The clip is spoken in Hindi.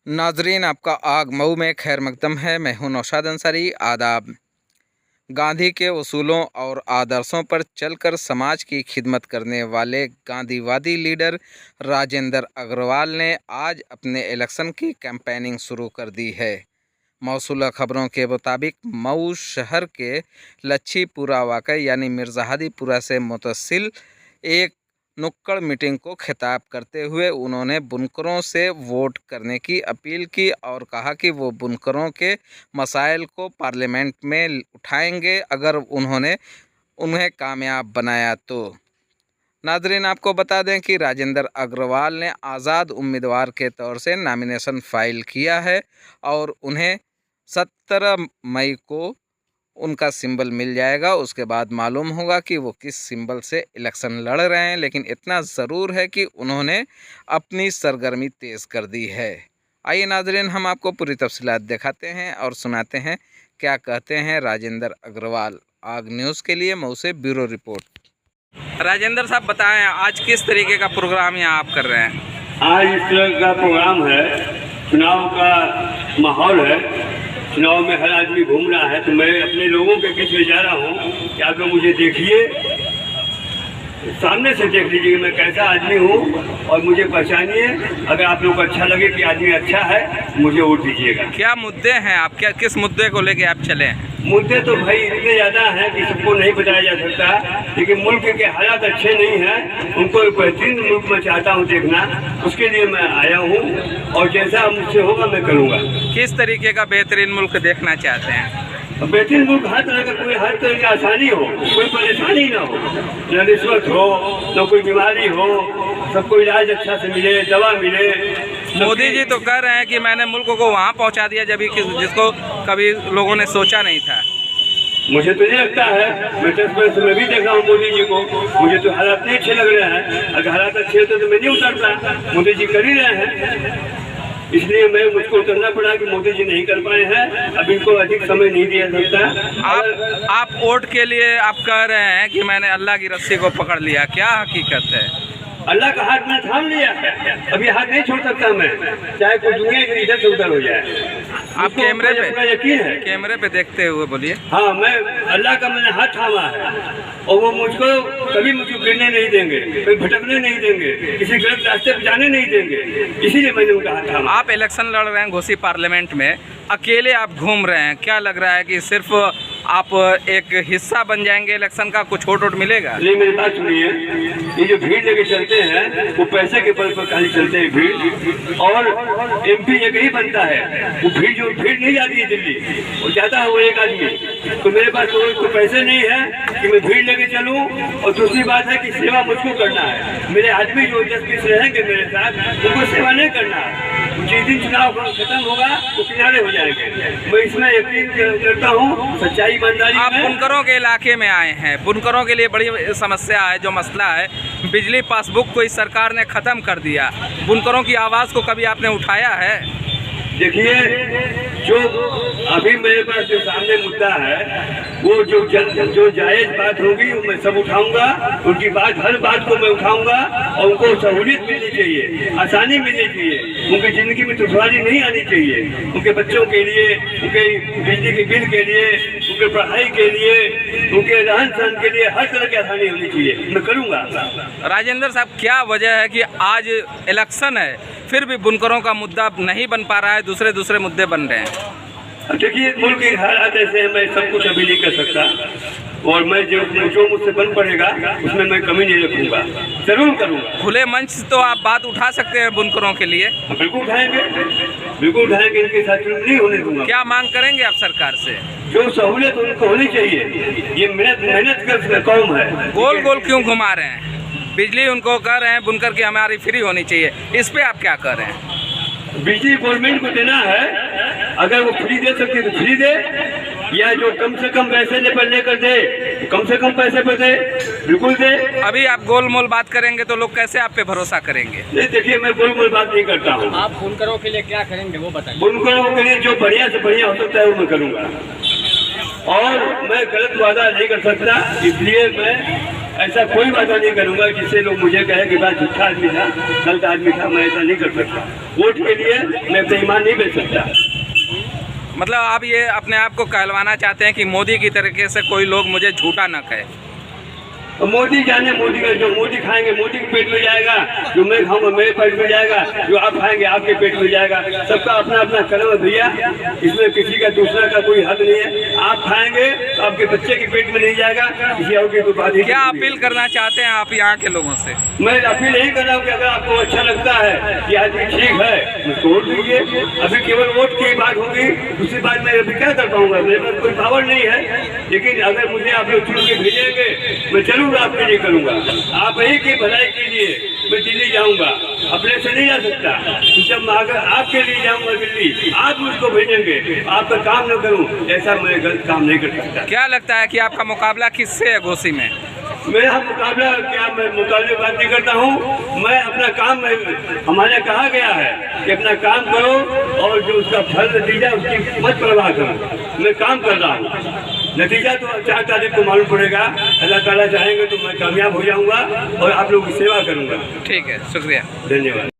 नाजरीन, आपका आग मऊ में खैर मकदम है। मैं हूं नौशाद अंसारी। आदाब। गांधी के उसूलों और आदर्शों पर चलकर समाज की खिदमत करने वाले गांधीवादी लीडर राजेंद्र अग्रवाल ने आज अपने इलेक्शन की कैंपेनिंग शुरू कर दी है। मौसूला खबरों के मुताबिक मऊ शहर के लच्छीपुरा वाकई यानी मिर्ज़ाहदीपुरा से मुतसिल एक नुक्कड़ मीटिंग को खिताब करते हुए उन्होंने बुनकरों से वोट करने की अपील की और कहा कि वो बुनकरों के मसाइल को पार्लियामेंट में उठाएंगे अगर उन्हें कामयाब बनाया तो। नाज़रीन, आपको बता दें कि राजेंद्र अग्रवाल ने आज़ाद उम्मीदवार के तौर से नॉमिनेशन फाइल किया है और उन्हें 17 मई को उनका सिंबल मिल जाएगा। उसके बाद मालूम होगा कि वो किस सिंबल से इलेक्शन लड़ रहे हैं, लेकिन इतना ज़रूर है कि उन्होंने अपनी सरगर्मी तेज़ कर दी है। आइए नाज़रीन, हम आपको पूरी तफसीलात दिखाते हैं और सुनाते हैं क्या कहते हैं राजेंद्र अग्रवाल। आग न्यूज़ के लिए मऊ से ब्यूरो रिपोर्ट। राजेंद्र साहब, बताएं आज किस तरीके का प्रोग्राम यहाँ आप कर रहे हैं? आज इस तरह का प्रोग्राम है, चुनाव का माहौल है, चुनाव में हर आदमी घूम रहा है, तो मैं अपने लोगों के बीच में जा रहा हूँ कि आप लोग मुझे देखिए, सामने से देख लीजिए मैं कैसा आदमी हूँ और मुझे पहचानिए। अगर आप लोग को अच्छा लगे कि आदमी अच्छा है, मुझे वोट दीजिएगा। क्या मुद्दे हैं आप, किस मुद्दे को लेके आप चले हैं? मुद्दे तो भाई इतने ज़्यादा हैं कि सबको नहीं बताया जा सकता, लेकिन मुल्क के हालात अच्छे नहीं हैं, उनको एक बेहतरीन मुल्क में चाहता हूँ देखना, उसके लिए मैं आया हूँ और जैसा मुझसे होगा मैं करूँगा। किस तरीके का बेहतरीन मुल्क देखना चाहते हैं? बेहतरीन मुल्क हर तरह का, कोई हर तरह की आसानी हो, कोई परेशानी ना हो, न रिश्वत हो, न कोई बीमारी हो, सबको इलाज अच्छा से मिले, दवा मिले। मोदी जी तो कह रहे हैं कि मैंने मुल्क को वहाँ पहुँचा दिया जब जिसको कभी लोगों ने सोचा नहीं था। मुझे तो ये लगता है, मैं 10 वर्ष में भी देखा हूँ मोदी जी को, मुझे तो हालात नहीं अच्छे लग रहे हैं। अगर हालात अच्छे होते तो मैं नहीं उतरता, मोदी जी कर ही रहे हैं, इसलिए मैं मुझको उतरना पड़ा कि मोदी जी नहीं कर पाए हैं, अब इनको अधिक समय नहीं दिया सकता। आप वोट के लिए आप कह रहे हैं कि मैंने अल्लाह की रस्सी को पकड़ लिया, क्या हकीकत है? अल्लाह का हाथ मैंने थाम लिया, अभी हाथ नहीं छोड़ सकता मैं, चाहे कोई दुनिया के इधर से उधर हो जाए। आप कैमरे पे अपना यकीन है, कैमरे पे देखते हुए बोलिए। हाँ, मैं अल्लाह का मैंने हाथ थामा है और वो मुझको कभी गिरने नहीं देंगे, कभी भटकने नहीं देंगे, किसी गलत रास्ते पे जाने नहीं देंगे, इसीलिए मैंने उनका हाथ थामा। आप इलेक्शन लड़ रहे हैं घोसी पार्लियामेंट में, अकेले आप घूम रहे हैं, क्या लग रहा है कि सिर्फ आप एक हिस्सा बन जाएंगे इलेक्शन का, कुछ वोट मिलेगा? नहीं, मेरी बात सुनिए, ये जो भीड़ लेके चलते हैं वो पैसे के बल पर खाली चलते हैं भीड़, और MP एक ही बनता है, वो भीड़ नहीं जाती है दिल्ली, वो जाता है वो एक आदमी। तो मेरे पास तो पैसे नहीं है कि मैं भीड़ लेके चलूं, और दूसरी बात है कि सेवा मुझको करना है। मेरे आदमी जो 10-20 रहेंगे मेरे साथ, उनको सेवा नहीं करना है। जिस दिन चुनाव खत्म होगा तो किनारे हो जाएंगे, मैं इसमें यकीन करता हूँ, सच्चाई ईमानदारी। आप बुनकरों के इलाके में आए हैं, बुनकरों के लिए बड़ी समस्या है, जो मसला है बिजली पासबुक को इस सरकार ने ख़त्म कर दिया। बुनकरों की आवाज़ को कभी आपने उठाया है? देखिए, जो अभी मेरे पास जो सामने मुद्दा है, वो जो जायज़ बात होगी मैं सब उठाऊंगा, उनकी बात, हर बात को मैं उठाऊंगा और उनको सहूलियत मिलनी चाहिए, आसानी मिलनी चाहिए, उनकी ज़िंदगी में दुश्वारी नहीं आनी चाहिए, उनके बच्चों के लिए, उनके बिजली के बिल के लिए, उनके पढ़ाई के लिए, उनके रहन सहन के लिए हर तरह की आसानी होनी चाहिए, मैं करूँगा। राजेंद्र साहब, क्या वजह है कि आज इलेक्शन है फिर भी बुनकरों का मुद्दा नहीं बन पा रहा है, दूसरे मुद्दे बन रहे हैं? देखिए, मुल्क के हालात ऐसे हैं, मैं सब कुछ अभी नहीं कर सकता, और मैं जो मुझसे बन पड़ेगा उसमें मैं कमी नहीं रखूंगा, जरूर करूंगा। खुले मंच तो आप बात उठा सकते हैं बुनकरों के लिए। बिल्कुल उठाएंगे, बिल्कुल उठाएंगे, इनके साथ नहीं होने दूंगा। क्या मांग करेंगे आप सरकार से? जो सहूलियत उनको होनी चाहिए, ये मेहनत का कौम है। गोल गोल क्यों घुमा रहे हैं? बिजली उनको कह रहे हैं बुनकर की हमारी फ्री होनी चाहिए, इस पे आप क्या कह रहे हैं? बिजली गवर्नमेंट को देना है, अगर वो फ्री दे सकती है तो फ्री दे, या जो कम से कम पैसे लेकर दे, कम से कम पैसे पर दे, बिल्कुल दे। अभी आप गोल मोल बात करेंगे तो लोग कैसे आप पे भरोसा करेंगे? नहीं, देखिए, मैं गोल मोल बात नहीं करता हूँ। आप बुनकरों के लिए क्या करेंगे वो बताइए। बुनकरों के लिए जो बढ़िया से बढ़िया हो सकता है वो मैं करूँगा, और मैं गलत वादा नहीं कर सकता, इसलिए मैं ऐसा कोई वादा नहीं करूँगा जिससे लोग मुझे कहे कि बात झूठा आदमी था, गलत आदमी था, मैं ऐसा नहीं कर सकता। वोट के लिए मैं अपना ईमान नहीं बेच सकता। मतलब आप ये अपने आप को कहलवाना चाहते हैं कि मोदी की तरीके से कोई लोग मुझे झूठा न कहे। और मोदी जाने, मोदी का जो मोदी खाएंगे मोदी के पेट में जाएगा, जो मैं खाऊंगा मेरे पेट में जाएगा, जो आप खाएंगे आपके पेट में जाएगा। सबका अपना अपना कर्म है भैया, इसमें किसी का दूसरा का कोई हक नहीं है। आप खाएंगे तो आपके बच्चे के पेट में नहीं जाएगा, किसी और के तो बात ही। क्या अपील करना चाहते हैं आप यहाँ के लोगों से? मैं अपील यही कर रहा हूँ कि अगर आपको अच्छा लगता है कि आदमी ठीक है उसको वोट दीजिए। अभी केवल वोट की बात होगी, दूसरी बात मैं अभी क्या कर पाऊंगा, मेरे पास कोई पावर नहीं है। लेकिन अगर मुझे आप लोग चुन के भेजेंगे मैं जरूर आपके लिए करूंगा। आप ही की भलाई के लिए मैं दिल्ली जाऊंगा, अपने से नहीं जा सकता। तो जब मैं अगर आपके लिए जाऊंगा दिल्ली, आप मुझको भेजेंगे, आपका काम न करूं, ऐसा मैं गलत काम नहीं कर सकता। क्या लगता है कि आपका मुकाबला किससे है घोसी में? मेरा मुकाबला क्या, मैं मुकाबले बात नहीं करता हूँ। मैं अपना काम में, हमारे कहा गया है कि अपना काम करो और जो उसका फल नतीजा उसकी मत परवाह करो। मैं काम कर रहा हूँ, नतीजा तो 4 तारीख को मालूम पड़ेगा। अल्लाह ताला चाहेंगे तो मैं कामयाब हो जाऊंगा और आप लोगों की सेवा करूंगा। ठीक है, शुक्रिया, धन्यवाद।